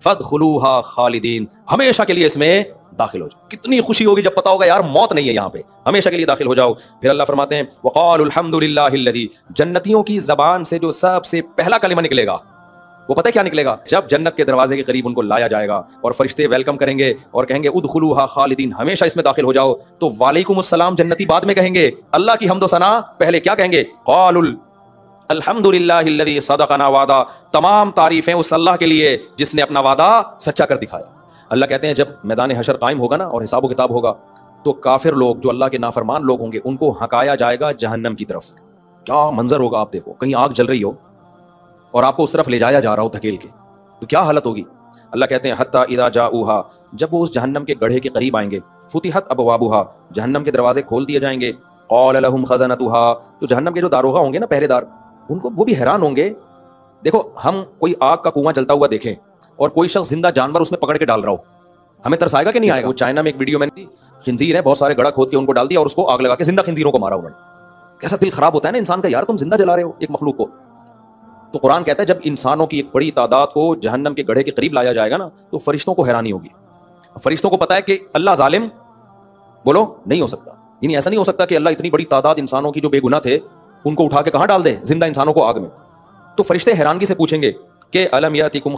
فادخلوها خالدین، ہمیشہ کے لیے اس میں داخل ہو جاؤ. کتنی خوشی ہوگی جب پتا ہوگا یار موت نہیں ہے یہاں پہ، ہمیشہ کے لیے داخل ہو جاؤ. پھر اللہ فرماتے ہیں وقالوا الحمد للہ الذی، جنتیوں کی زبان سے جو سب سے پہلا کلمہ نکلے گا وہ پتہ ہے کیا نکلے گا؟ جب جنت کے دروازے کے قریب ان کو لایا جائے گا اور فرشتے ویلکم کریں گے اور کہیں گے ادخلوها خالدین، ہمیشہ اس میں داخل ہو جاؤ، تو وعلیکم السلام جنتی بعد میں کہیں گے، اللہ کی حمد و ثنا پہلے. کیا کہیں گے؟ قالوا الحمد للہ الذی صدقنا وعدہ، تمام تعریفیں اس اللہ کے لیے جس نے اپنا وعدہ سچا کر دکھایا. اللہ کہتے ہیں جب میدان حشر قائم ہوگا نا اور حساب و کتاب ہوگا تو کافر لوگ جو اللہ کے نافرمان لوگ ہوں گے ان کو ہکایا جائے گا جہنم کی طرف. کیا منظر ہوگا آپ دیکھو، کہیں آگ جل رہی ہو اور آپ کو اس طرف لے جایا جا رہا ہو دھکیل کے، تو کیا حالت ہوگی. اللہ کہتے ہیں حتی اذا جاؤہا، جب وہ اس جہنم کے گڑھے کے قریب آئیں گے، فتحت ابوابہا، جہنم کے دروازے کھول دیے جائیں گے، قال لہم خزنتہا، تو جہنم کے جو داروغہ ہوں گے نا پہرے دار، ان کو وہ بھی حیران ہوں گے. دیکھو ہم کوئی آگ کا کنواں جلتا ہوا دیکھیں اور کوئی شخص زندہ جانور اس میں پکڑ کے ڈال رہا ہو، ہمیں ترس آئے گا کہ نہیں آئے گا؟ وہ چائنا میں ایک ویڈیو میں نے خنزیر ہے، بہت سارے گڑھا کھود کے ان کو ڈال دیا اور اس کو آگ لگا کے زندہ خنزیروں کو مارا انہوں نے. کیسا دل خراب ہوتا ہے نا انسان کا، یار تم زندہ جلا رہے ہو ایک مخلوق کو. تو قرآن کہتا ہے جب انسانوں کی ایک بڑی تعداد کو جہنم کے گڑھے کے قریب لایا جائے گا نا تو فرشتوں کو حیرانی ہوگی. فرشتوں کو پتا ہے کہ اللہ ظالم بولو نہیں ہو سکتا، یعنی ایسا نہیں ہو سکتا کہ اللہ اتنی بڑی تعداد انسانوں کی جو بے گناہ تھے ان کو اٹھا کے کہاں ڈال دے، زندہ انسانوں کو آگ میں. تو فرشتے حیرانگی سے پوچھیں گے کہ الم یاتکم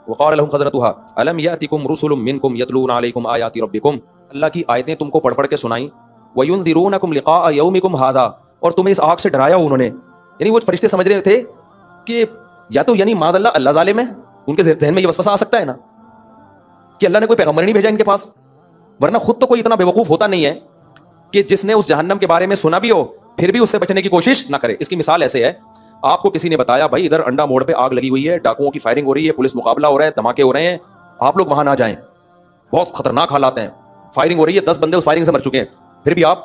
وقال لهم خزنتها الم یاتکم رسل منکم یتلون علیکم آیات ربکم، اللہ کی آیتیں تم کو پڑھ پڑھ کے سنائیں، وینذرونکم لقاء یومکم ھذا، اور تمہیں اس آگ سے ڈرایا انہوں نے. یعنی وہ فرشتے سمجھ رہے تھے کہ یا تو یعنی معاذ اللہ اللہ ظالم ہے، ان کے ذہن میں یہ وسوسہ آ سکتا ہے نا کہ اللہ نے کوئی پیغمبر نہیں بھیجا ان کے پاس، ورنہ خود تو کوئی اتنا بے وقوف ہوتا نہیں ہے کہ جس نے اس جہنم کے بارے میں سنا بھی ہو پھر بھی اس سے بچنے کی کوشش نہ کرے. اس کی مثال ایسے ہے، آپ کو کسی نے بتایا بھائی ادھر انڈا موڑ پہ آگ لگی ہوئی ہے، ڈاکوؤں کی فائرنگ ہو رہی ہے، پولیس مقابلہ ہو رہا ہے، دھماکے ہو رہے ہیں، آپ لوگ وہاں نہ جائیں، بہت خطرناک حالات ہیں، فائرنگ ہو رہی ہے، 10 بندے اس فائرنگ سے مر چکے ہیں، پھر بھی آپ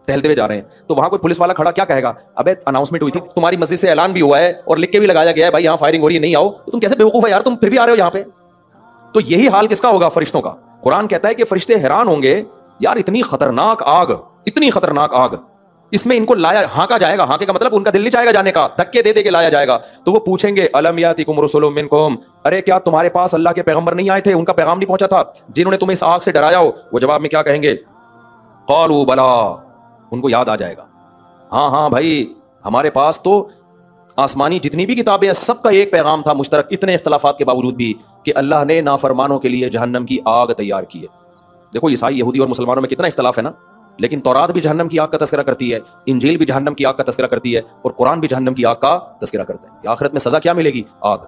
ٹہلتے ہوئے جا رہے ہیں. تو وہاں کوئی پولیس والا کھڑا کیا کہے گا؟ ابے اناؤنسمنٹ ہوئی تھی، تمہاری مسجد سے اعلان بھی ہوا ہے اور لکھ کے بھی لگایا گیا ہے بھائی یہاں فائرنگ ہو رہی ہے نہیں آؤ، تو تم کیسے بیوقوف ہے یار، تم پھر بھی آ رہے ہو یہاں پہ. تو یہی حال کس کا ہوگا؟ فرشتوں کا. قرآن کہتا ہے کہ فرشتے حیران ہوں گے یار اتنی خطرناک آگ، اتنی خطرناک آگ، اس میں ان کو لایا ہانکا جائے گا. ہانکے کا مطلب ان کا دل نہیں چاہے گا جانے کا، دھکے دے دے کے لایا جائے گا. تو وہ پوچھیں گے الم یاتکم رسل منکم، ارے کیا تمہارے پاس اللہ کے پیغمبر نہیں آئے تھے، ان کا پیغام نہیں پہنچا تھا جنہوں نے تمہیں اس آگ سے ڈرایا ہو؟ وہ جواب میں کیا کہیں گے؟ قالوا بلا، ان کو یاد آ جائے گا، ہاں ہاں بھائی ہمارے پاس تو آسمانی جتنی بھی کتابیں ہیں سب کا ایک پیغام تھا مشترک، اتنے اختلافات کے باوجود بھی، کہ اللہ نے نافرمانوں کے لیے جہنم کی آگ تیار کی ہے. دیکھو عیسائی یہودی اور مسلمانوں میں کتنا اختلاف ہے نا، لیکن تورات بھی جہنم کی آگ کا تذکرہ کرتی ہے، انجیل بھی جہنم کی آگ کا تذکرہ کرتی ہے، اور قرآن بھی جہنم کی آگ کا تذکرہ کرتا ہے کہ آخرت میں سزا کیا ملے گی؟ آگ.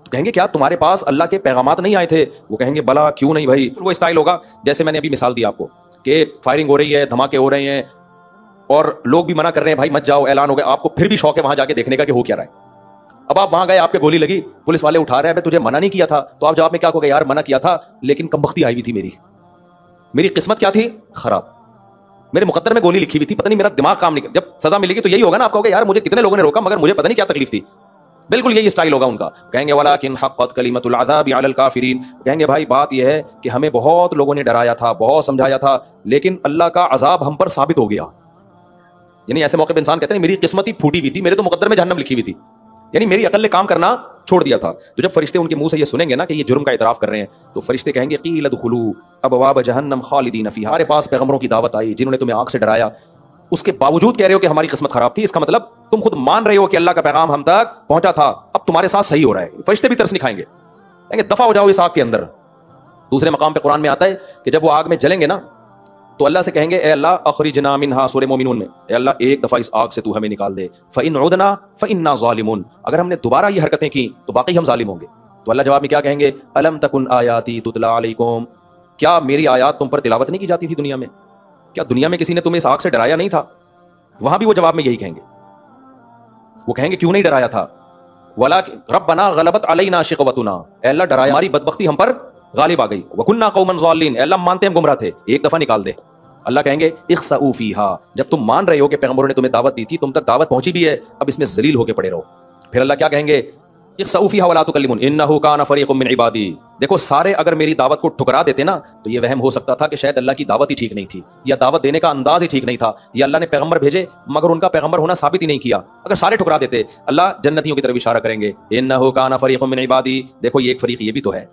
تو کہیں گے کیا تمہارے پاس اللہ کے پیغامات نہیں آئے تھے؟ وہ کہیں گے بلا کیوں نہیں بھائی. وہ اسٹائل ہوگا جیسے میں نے ابھی مثال دی آپ کو کہ فائرنگ ہو رہی ہے، دھماکے ہو رہے ہیں اور لوگ بھی منع کر رہے ہیں بھائی مت جاؤ، اعلان ہو گیا، آپ کو پھر بھی شوق ہے وہاں جا کے دیکھنے کا کہ ہو کیا رہا ہے. اب آپ وہاں گئے، آپ کے گولی لگی، پولیس والے اٹھا رہے ہیں تجھے منع نہیں کیا تھا، تو آپ جواب میں کیا کہو گے؟ یار منع کیا تھا لیکن کمبختی آئی ہوئی تھی، میری قسمت کیا تھی؟ خراب، میرے مقدر میں گولی لکھی ہوئی تھی، پتہ نہیں میرا دماغ کام نہیں کر. جب سزا ملے گی تو یہی ہوگا نا، آپ کہو گے یار مجھے کتنے لوگوں نے روکا مگر مجھے پتہ نہیں کیا تکلیف تھی. بالکل یہی اسٹائل ہوگا ان کا. کہیں گے ولکن حقت کلمۃ العذاب علی الکافرین، کہیں گے بھائی بات یہ ہے کہ ہمیں بہت لوگوں نے ڈرایا تھا، بہت سمجھایا تھا، لیکن اللہ کا عذاب ہم پر ثابت ہو گیا. یعنی ایسے موقع پہ انسان کہتے ہیں میری قسمت ہی پھوٹی ہوئی تھی، میرے تو مقدر میں جہنم لکھی ہوئی تھی، یعنی میری عقل نے کام کرنا چھوڑ دیا تھا. تو جب فرشتے ان کے منہ سے یہ سنیں گے نا کہ یہ جرم کا اعتراف کر رہے ہیں تو فرشتے کہیں گے قیل ادخلوا ابواب جہنم خالدین فیہا. ہمارے پاس پیغمبروں کی دعوت آئی جنہوں نے تمہیں آگ سے ڈرایا، اس کے باوجود کہہ رہے ہو کہ ہماری قسمت خراب تھی. اس کا مطلب تم خود مان رہے ہو کہ اللہ کا پیغام ہم تک پہنچا تھا، اب تمہارے ساتھ صحیح ہو رہا ہے. فرشتے بھی ترس نہیں کھائیں گے، کہیں گے دفع ہو جاؤ اس آگ کے اندر. دوسرے مقام پہ قرآن میں آتا ہے کہ جب وہ آگ میں جلیں گے نا تو اللہ سے کہیں گے اے اللہ اخرجنا منہا، سورہ مومنون میں، اے اللہ ایک دفعہ اس آگ سے تو ہمیں نکال دے. فإن عدنا فإنا ظالمون، اگر ہم نے دوبارہ یہ حرکتیں کی تو واقعی ہم ظالم ہوں گے. تو اللہ جواب میں کیا کہیں گے؟ الم تکن آیاتی تتلا علیکم، کیا میری آیات تم پر تلاوت نہیں کی جاتی تھی دنیا میں؟ کیا دنیا میں کسی نے تمہیں اس آگ سے ڈرایا نہیں تھا؟ وہاں بھی وہ جواب میں یہی کہیں گے. وہ کہیں گے کیوں نہیں ڈرایا تھا؟ ولکن ربنا غلبت علینا شقوتنا، اے اللہ ڈرایا، ہماری بدبختی ہم پر غالب آ گئی. وکنا قوما ضالین، اے اللہ مانتے ہم گمراہ تھے، ایک دفعہ نکال دے. اللہ کہیں گے اخسؤوا فیہا، جب تم مان رہے ہو کہ پیغمبروں نے تمہیں دعوت دی تھی، تم تک دعوت پہنچی بھی ہے، اب اس میں ذلیل ہو کے پڑے رہو. پھر اللہ کیا کہیں گے؟ इख्सऊ फ़ीहा वला तुकल्लिमून इन्नहु काना फ़रीक़ुम मिन इबादी। देखो सारे अगर मेरी दावत को ठुकरा देते ना तो ये वहम हो सकता था कि शायद अल्लाह की दावत ही ठीक नहीं थी, या दावत देने का अंदाज ही ठीक नहीं था, या अल्लाह ने पैगंबर भेजे मगर उनका पैगंबर होना साबित ही नहीं किया। अगर सारे ठुकरा देते, अल्लाह जन्नतियों की तरफ इशारा करेंगे, इन्नहु काना फ़रीक़ुम मिन इबादी। देखो ये एक फरीक ये भी तो है,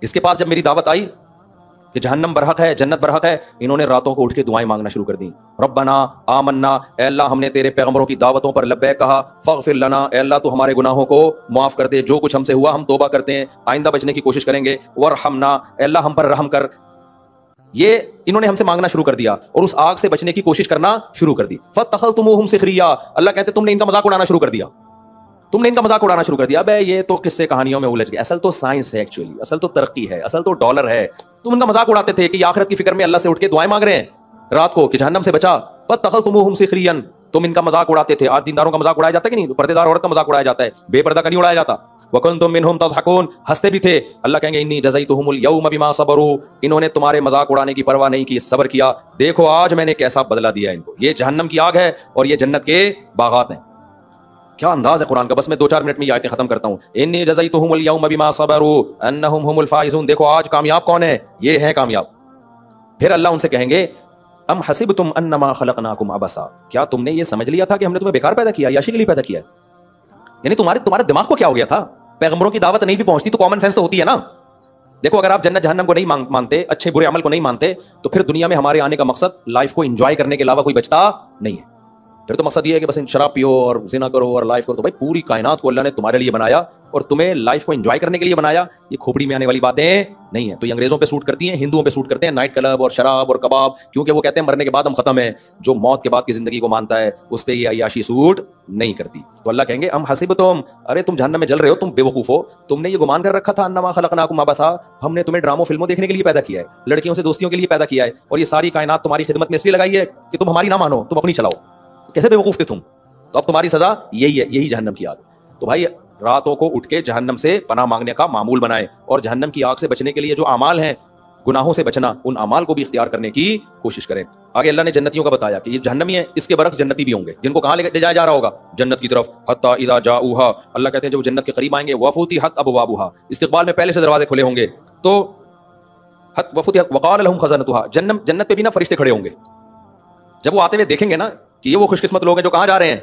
इसके पास जब मेरी दावत आई कि जहन्नम बरहक है, जन्नत बरहक है, इन्होंने रातों को उठ के दुआएं मांगना शुरू कर दी। रब्बना आमन्ना, ए अल्लाह हमने तेरे पैगंबरों की दावतों पर लब्बैक कहा, फ़ग़फ़िर लना, ए अल्लाह तू हमारे गुनाहों को माफ़ कर दे, जो कुछ हमसे हुआ हम तौबा करते हैं, आइंदा बचने की कोशिश करेंगे, वरहमना, ए अल्लाह हम पर रहम कर। ये इन्होंने हमसे मांगना शुरू कर दिया और उस आग से बचने की कोशिश करना शुरू कर दी। फ़त्तख़ज़्तुमूहुम सिख़रिया, अल्लाह कहते तुमने इनका मजाक उड़ाना शुरू कर दिया, तुमने इनका मजाक उड़ाना शुरू कर दिया। बे ये तो किस्से कहानियों में उलझ गए, असल तो साइंस है, एक्चुअली असल तो तरक्की है, असल तो डॉलर है। तुम इनका मजाक उड़ाते थे कि आखिरत की फिक्र में अल्लाह से उठ के दुआएं मांग रहे हैं रात को कि जहन्नम से बचा। फ़त्तख़ज़्तुमूहुम सिख़रियन, तुम इनका मजाक उड़ाते थे। आज दीनदारों का मजाक उड़ाया जाता है कि नहीं? पर्देदार औरत का मजाक उड़ाया जाता है, बेपर्दा का नहीं उड़ाया जाता। वकुन्तुम मिनहुम तज़हकून, हंसते भी थे। अल्लाह कहेंगे इन्नी जज़यतुहुमुल यौम बिमा सबरू, इन्होंने तुम्हारे मजाक उड़ाने की परवाह नहीं की, सब्र किया, देखो आज मैंने कैसा बदला दिया इनको। ये जहन्नम की आग है और ये जन्नत के बागात हैं। क्या अंदाज है कुरान का। बस मैं 2-4 मिनट में ये आयतें खत्म करता हूँ। इन्नी जज़यतुहुमुल यौम बिमा सबरू अन्नहुम हुमुल फाइज़ून, देखो आज कामयाब कौन है, ये है कामयाब। फिर अल्लाह उनसे कहेंगे अम हसिबतुम अन्नमा खलक़नाकुम अबसा, क्या तुमने ये समझ लिया था कि हमने तुम्हें बेकार पैदा किया, याशी के लिए पैदा किया है? यानी तुम्हारे दिमाग को क्या हो गया था? पैगंबरों की दावत नहीं भी पहुंचती तो कॉमन सेंस तो होती है ना। देखो अगर आप जन्नत जहन्नम को नहीं मानते, अच्छे बुरे अमल को नहीं मानते, तो फिर दुनिया में हमारे आने का मकसद लाइफ को एंजॉय करने के अलावा कोई बचता नहीं है। फिर तो मकसद ये है कि बस शराब पियो और जिना करो और लाइफ करो। तो भाई पूरी कायनात को अल्लाह ने तुम्हारे लिए बनाया और तुम्हें लाइफ को एंजॉय करने के लिए बनाया। ये खोपड़ी में आने वाली बातें नहीं है। तो ये अंग्रेजों पे सूट करती हैं, हिंदुओं पे सूट करते हैं, नाइट क्लब और शराब और कबाब, क्योंकि वो कहते हैं मरने के बाद हम खत्म है। जो मौत के बाद की जिंदगी को मानता है उस पर ये अय्याशी सूट नहीं करती। तो अल्लाह कहेंगे हम हसीबतुम, अरे तुम जहन्नम में जल रहे हो, तुम बेवकूफ हो, तुमने ये गुमान कर रखा था अन्नमा खलक़नाकुम अबसा, हमने तुम्हें ड्रामों फिल्मों देखने के लिए पैदा किया है, लड़कियों से दोस्तियों के लिए पैदा किया है, और ये सारी कायनात तुम्हारी खिदमत में इसलिए लगाई है कि तुम हमारी ना मानो, तुम अपनी चलाओ। कैसे बेवकूफ थे तुम? तो अब तुम्हारी सजा यही है, यही जहन्नम की आग। तो भाई रातों को उठ के जहन्नम से पनाह मांगने का मामूल बनाए और जहन्नम की आग से बचने के लिए जो अमाल हैं, गुनाहों से बचना, उन अमाल को भी इख्तियार करने की कोशिश करें। आगे अल्लाह ने जन्नतियों का बताया कि ये जहन्नमी है, इसके बरक्स जन्नती भी होंगे, जिनको कहां ले जाया जा रहा होगा? जन्नत की तरफ। हत्ता इज़ा जाऊहा, अल्लाह कहते हैं जब जन्नत के करीब आएंगे, वफूतिहत अबवाबुहा, इस्तिक़बाल में पहले से दरवाजे खुले होंगे। तो वफूतिहत वक़ाल लहुम खज़ानतुहा, जन्नत पे भी ना फरिश्ते खड़े होंगे। जब वो आते हुए देखेंगे ना कि ये वो खुशकिस्मत लोग हैं जो कहां जा रहे हैं?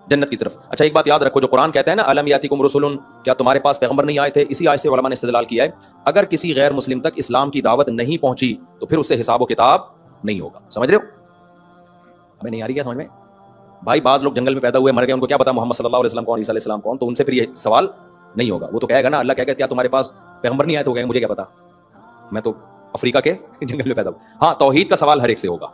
जन्नत की तरफ। अच्छा एक बात याद रखो, जो कुरान कहता है ना अलम यातिकुम रुसुलुन, क्या तुम्हारे पास पैगंबर नहीं आए थे? इसी आयत से उलमा ने इस्तेदलाल किया है अगर किसी गैर मुस्लिम तक इस्लाम की दावत नहीं पहुंची तो फिर उससे हिसाब व किताब नहीं होगा। समझ रहे हो? हमें नहीं आ रही क्या समझ में? भाई बाज लोग जंगल में पैदा हुए, मर गए, उनको क्या पता मोहम्मद सल्लल्लाहु अलैहि वसल्लम कौन, ईसा अलैहि सलाम कौन, तो उनसे फिर ये सवाल नहीं होगा। वो तो कहेगा ना, अल्लाह कहेगा क्या तुम्हारे पास पैगंबर नहीं आए? तो कहेंगे मुझे क्या पता, मैं तो अफ्रीका के जंगल में पैदा हुआ। हाँ, तौहीद का सवाल हर एक से होगा,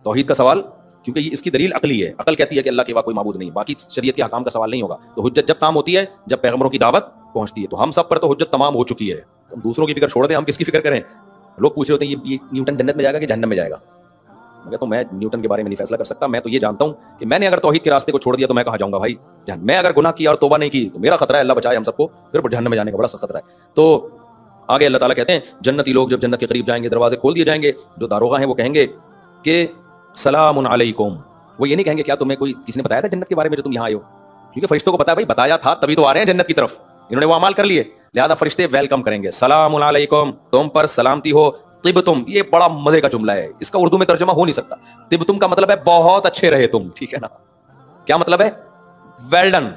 तौहीद का सवाल, क्योंकि इसकी दलील अकली है। अकल कहती है कि अल्लाह के बाद कोई माबूद नहीं, बाकी शरीयत के हकाम का सवाल नहीं होगा। तो हुज्जत जब ताम होती है जब पैगंबरों की दावत पहुंचती है। तो हम सब पर तो हुज्जत तमाम हो चुकी है, तो हम दूसरों की फिक्र छोड़ दें, हम किसकी फिक्र करें? लोग पूछ रहे होते हैं ये न्यूटन जन्नत में जाएगा कि जहन्नम में जाएगा? मैं तो मैं न्यूटन के बारे में नहीं फैसला कर सकता। मैं तो ये जानता हूँ कि मैंने अगर तौहीद के रास्ते को छोड़ दिया तो मैं कहाँ जाऊंगा भाई? मैं अगर गुनाह किया और तौबा नहीं की तो मेरा खतरा है, अल्लाह बचाए हम सबको, फिर जहन्नम में जाने का बड़ा सख्त खतरा है। तो आगे अल्लाह ताला कहते हैं जन्नती लोग जब जन्नत के करीब जाएंगे, दरवाजे खोल दिए जाएंगे, जो दारोगा हैं वो कहेंगे कि सलामुन अलैकुम। वो ये नहीं कहेंगे क्या तुम्हें कोई किसी ने बताया था जन्नत के बारे में जो तुम यहाँ आए हो? क्योंकि फरिश्तों को पता है भाई बताया था तभी तो आ रहे हैं जन्नत की तरफ, इन्होंने वो अमाल कर लिए, लिहाजा फरिश्ते वेलकम करेंगे, सलामुन अलैकुम, तुम पर सलामती हो, तिबतुम। ये बड़ा मजे का जुमला है, इसका उर्दू में तर्जुमा हो नहीं सकता। तिबतुम का मतलब है बहुत अच्छे रहे तुम, ठीक है ना? क्या मतलब है? वेल डन,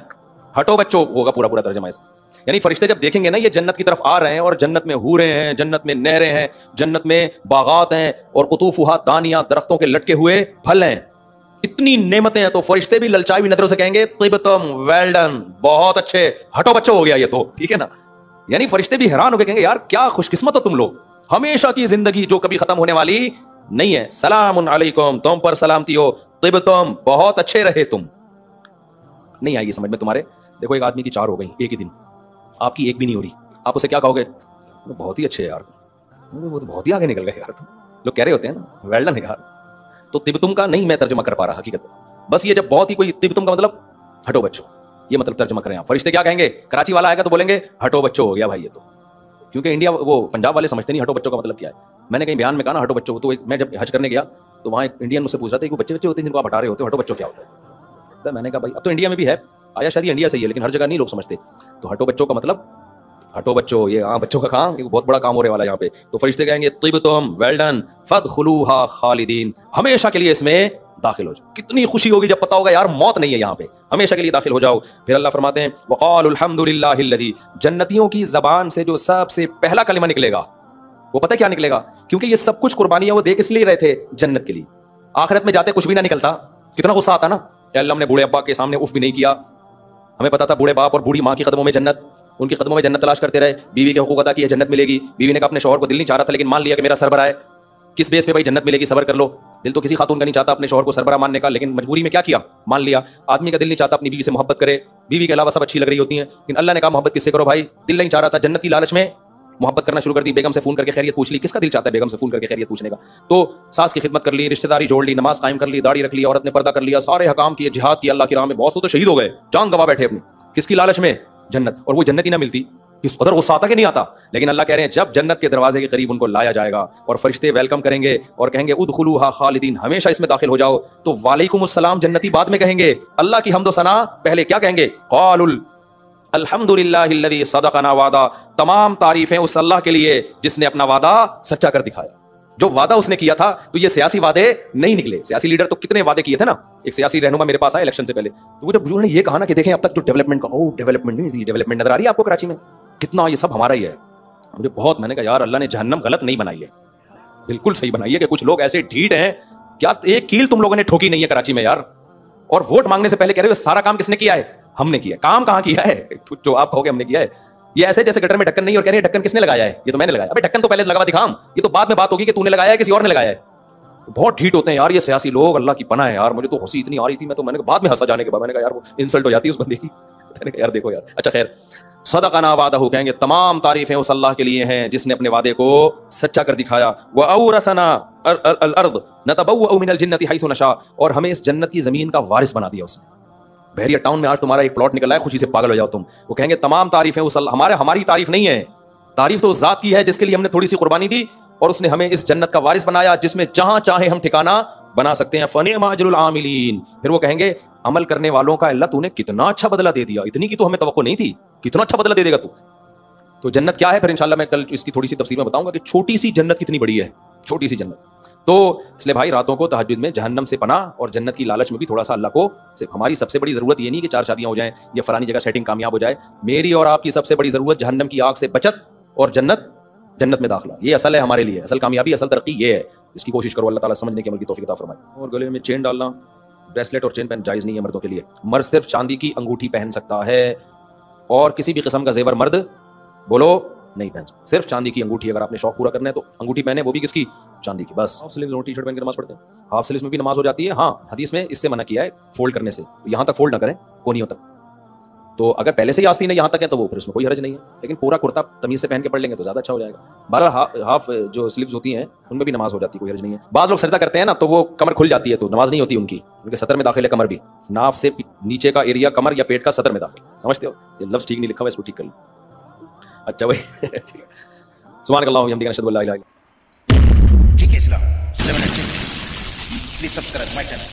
हटो बच्चों होगा पूरा पूरा तर्जुमा इसका। यानी फरिश्ते जब देखेंगे ना ये जन्नत की तरफ आ रहे हैं और जन्नत में हूरें हैं, जन्नत में नहरें हैं, जन्नत में बागात हैं और कुतूफुहा दानियां, दरख्तों के लटके हुए फल हैं, इतनी नेमतें हैं, तो फरिश्ते भी ललचाई हुई नजरों से कहेंगे तिबतुम, वेल डन, बहुत अच्छे, हटो बच्चों हो गया ये तो, ठीक है ना? यानी फरिश्ते भी हैरान हो गए, कहेंगे यार क्या खुशकिस्मत हो तुम लोग, हमेशा की जिंदगी जो कभी खत्म होने वाली नहीं है। सलामुन अलैकुम, तुम पर सलामती हो, तिबतुम, बहुत अच्छे रहे तुम। नहीं आएगी समझ में तुम्हारे? देखो एक आदमी की 4 हो गई एक ही दिन, आपकी एक भी नहीं हो रही, आप उसे क्या कहोगे? बहुत ही अच्छे है यार तुम, वो तो बहुत ही आगे निकल गए यार तुम। लोग कह रहे होते हैं ना वेल डन है यार। तो तिबतुम का नहीं मैं तर्जुमा कर पा रहा हकीकत, बस ये जब बहुत ही कोई तिबतुम का मतलब हटो बच्चों, ये मतलब तर्जुमा करें आप। फरिश्ते क्या कहेंगे? कराची वाला आएगा तो बोलेंगे हटो बच्चों हो गया भाई ये तो, क्योंकि इंडिया वो पंजाब वाले समझते नहीं हटो बच्चों का मतलब क्या है। मैंने कहीं बयान में कहा ना हटो बच्चों, तो मैं जब हज करने गया तो वहाँ एक इंडियन मुझसे पूछ रहा था कि वो बच्चे बच्चे होते हैं जिनको आप हटा रहे होते हो, हटो बच्चों क्या होता है? तो मैंने कहा भाई अब तो इंडिया में भी है, आया शायद इंडिया से ही है, लेकिन हर जगह नहीं लोग समझते। तो हटो बच्चों का मतलब हटो बच्चों, ये हाँ बच्चों का काम, एक बहुत बड़ा काम होने वाला है यहाँ पे। तो फरिश्ते कहेंगे तिबतुम, वेल डन, फदखुलूहा खालिदीन, हमेशा के लिए इसमें दाखिल हो जाओ। कितनी खुशी होगी जब पता होगा यार मौत नहीं है यहाँ पे, हमेशा के लिए दाखिल हो जाओ। फिर अल्लाह फरमाते हैं वक़ालुल हम्दुलिल्लाहिल्लज़ी, जन्नतियों की जबान से जो सबसे पहला कलिमा निकलेगा वो पता क्या निकलेगा? क्योंकि ये सब कुछ कुर्बानियां वो दे किस लिए रहे थे? जन्नत के लिए। आखिरत में जाते कुछ भी ना निकलता, कितना गुस्सा आता ना, अल्लाह हमने बूढ़े अब्बा के सामने उफ भी नहीं किया, हमें पता था बूढ़े बाप और बूढ़ी माँ की कदमों में जन्नत, उनकी कदमों में जन्नत तलाश करते रहे, बीवी के हुकूक अदा किए जन्नत मिलेगी। बीवी ने कहा अपने शौहर को दिल नहीं चाह रहा था लेकिन मान लिया कि मेरा सरबरा है, किस बेस पे भाई जन्नत मिलेगी, सबर कर लो। दिल तो किसी खातून का नहीं चाहता अपने शौहर को सरबरा मानने का, लेकिन मजबूरी में क्या किया, मान लिया। आदमी का दिल नहीं चाहता अपनी बीवी से मोहब्बत करे, बीवी के अलावा सब अच्छी लग रही होती हैं, लेकिन अल्लाह ने कहा मोहब्बत किससे करो भाई, दिल नहीं चाह रहा था, जन्नत की लालच में मोहब्बत करना शुरू कर दी। बेगम से फोन करके खैरियत पूछ ली, किसका दिल चाहता है बेगम से फोन करके खैरियत पूछने का? तो सास की खिदमत कर ली, रिश्तेदारी जोड़ ली, नमाज कायम कर ली, दाढ़ी रख ली, औरत ने पर्दा कर लिया, सारे हकाम किए, जिहाद किया अल्लाह की राह में, बहुत तो शहीद हो गए, जान गवा बैठे अपनी, किसकी लालच में? जन्नत। और वो जन्नत ही ना मिलती, इस कदर गुस्सा आता कि नहीं आता। लेकिन अल्लाह कह रहे हैं जब जन्नत के दरवाजे के करीब उनको लाया जाएगा और फरिश्ते वेलकम करेंगे और कहेंगे उदखुलूहा खालिदीन, हमेशा इसमें दाखिल हो जाओ, तो वालेकुमुस्सलाम जन्नती बाद में कहेंगे, अल्लाह की हम्द व सना पहले क्या कहेंगे? क़ालुल अल्हम्दुलिल्लाहिल्लज़ी सदक़ना वादा, तमाम तारीफें उस अल्लाह के लिए जिसने अपना वादा सच्चा कर दिखाया। जो वादा उसने किया था, तो ये सियासी वादे नहीं निकले। सियासी लीडर तो कितने वादे किए थे ना। एक सियासी रहनुमा मेरे पास आया इलेक्शन से पहले, तो वो जब उन्होंने ये कहा ना कि देखें अब तक जो डेवलपमेंट का, ओ डेवलपमेंट नहीं, डेवलपमेंट नजर आ रही है आपको कराची में, कितना ये सब हमारा ही है। मुझे बहुत, मैंने कहा यार अल्लाह ने जहन्नम गलत नहीं बनाई है, बिल्कुल सही बनाई है कि कुछ लोग ऐसे ढीठ हैं, क्या एक कील तुम लोगों ने ठोकी नहीं है कराची में यार। और वोट मांगने से पहले कह रहे हो सारा काम किसने किया है? हमने किया। काम कहाँ किया है जो आप कहोगे हमने किया है? ये ऐसे जैसे गटर में ढक्कन नहीं और कह रहे हैं ढक्कन किसने लगाया है, ये तो मैंने लगाया। अबे ढक्कन तो पहले लगा दिखा, ये तो बाद में बात होगी कि तूने लगाया है किसी और ने लगाया है। तो बहुत ढीठ होते हैं यार ये सियासी लोग, अल्लाह की पनाह है यार। मुझे तो हंसी इतनी आ रही थी, मैं तो मैंने बाद में हंसा जाने के बाद, मैंने कहा यार वो इंसल्ट हो जाती है उस बंदे की। मैंने कहा यार देखो यार, अच्छा खैर, सदक़ना वादहू, कहेंगे तमाम तारीफें उस अल्लाह के लिए हैं जिसने अपने वादे को सच्चा कर दिखाया। व औरथना अल अर्द नतबव्वअ मिनल जन्नति हैसु नशा, और हमें इस जन्नत की जमीन का वारिस बना दिया उसने। बहरिया टाउन में आज तुम्हारा एक प्लॉट निकला है, खुशी से पागल हो जाओ तुम। वो कहेंगे तमाम तारीफें उस अल्लाह, हमारी तारीफ नहीं है, तारीफ तो उस जात की है जिसके लिए हमने थोड़ी सी कुर्बानी दी और उसने हमें इस जन्नत का वारिस बनाया जिसमें जहां चाहे हम ठिकाना बना सकते हैं। फनिअमा अजरुल आमिलीन, फिर वो कहेंगे अमल करने वालों का अल्लाह तूने कितना अच्छा बदला दे दिया, इतनी की तो हमें तवक्को नहीं थी, कितना अच्छा बदला दे देगा तू। तो जन्नत क्या है फिर इंशाल्लाह मैं कल इसकी थोड़ी सी तफसीर में बताऊंगा कि छोटी सी जन्नत कितनी बड़ी है, छोटी सी जन्नत। तो इसलिए भाई रातों को तहज्जुद में जहन्नम से पनाह और जन्नत की लालच में भी थोड़ा सा अल्लाह को, हमारी सबसे बड़ी जरूरत ये नहीं कि 4 शादियां हो जाएं या फलानी जगह सेटिंग कामयाब हो जाए। मेरी और आपकी सबसे बड़ी जरूरत जहन्नम की आग से बचत और जन्नत में दाखिला। ये असल है हमारे लिए, असल कामयाबी, असल तरक्की ये है। इसकी कोशिश करो, अल्लाह ताला समझने की अमल की तौफीक अता फरमाए। और गले में चेन डालना, ब्रेसलेट और चेन पहन जायज़ नहीं है मर्दों के लिए। मर्द सिर्फ चांदी की अंगूठी पहन सकता है और किसी भी किस्म का जेवर मर्द बोलो नहीं पहन सकता। सिर्फ चांदी की अंगूठी, अगर आपने शौक पूरा करना है तो अंगूठी पहने, वो भी किसकी? चांदी की। बस हाफ स्लीव्स और टी शर्ट पहन के नमाज पढ़ते हैं, हाफ स्लीव्स में भी नमाज हो जाती है। हाँ, हदीस में इससे मना किया है फोल्ड करने से, यहाँ तक फोल्ड ना करें, कोनियों तक। तो अगर पहले से ही आस्तीन यहाँ तक है तो वो फिर उसमें कोई हर्ज नहीं है, लेकिन पूरा कुर्ता तमीज से पहन के पढ़ लेंगे तो ज्यादा अच्छा हो जाएगा। 12 हाफ जो स्लीव्स होती हैं उनमें भी नमाज हो जाती है, कोई हर्ज नहीं है। बाद लोग सजदा करते हैं ना तो वो कमर खुल जाती है तो नमाज नहीं होती उनकी, क्योंकि सतर में दाखिल है कमर भी, नाफ से नीचे का एरिया कमर या पेट का सतर में दाखिल। समझते हो? ये लफ्ज ठीक नहीं लिखा हुआ, इसको ठीक कर लो। अच्छा भाई ठीक है। सुभानअल्लाह व बिहम्दिही, अशहदु अल्ला इलाहा इल्लल्लाह। ठीक है इस्लाम 7 प्लीज सब्सक्राइब माय चैनल।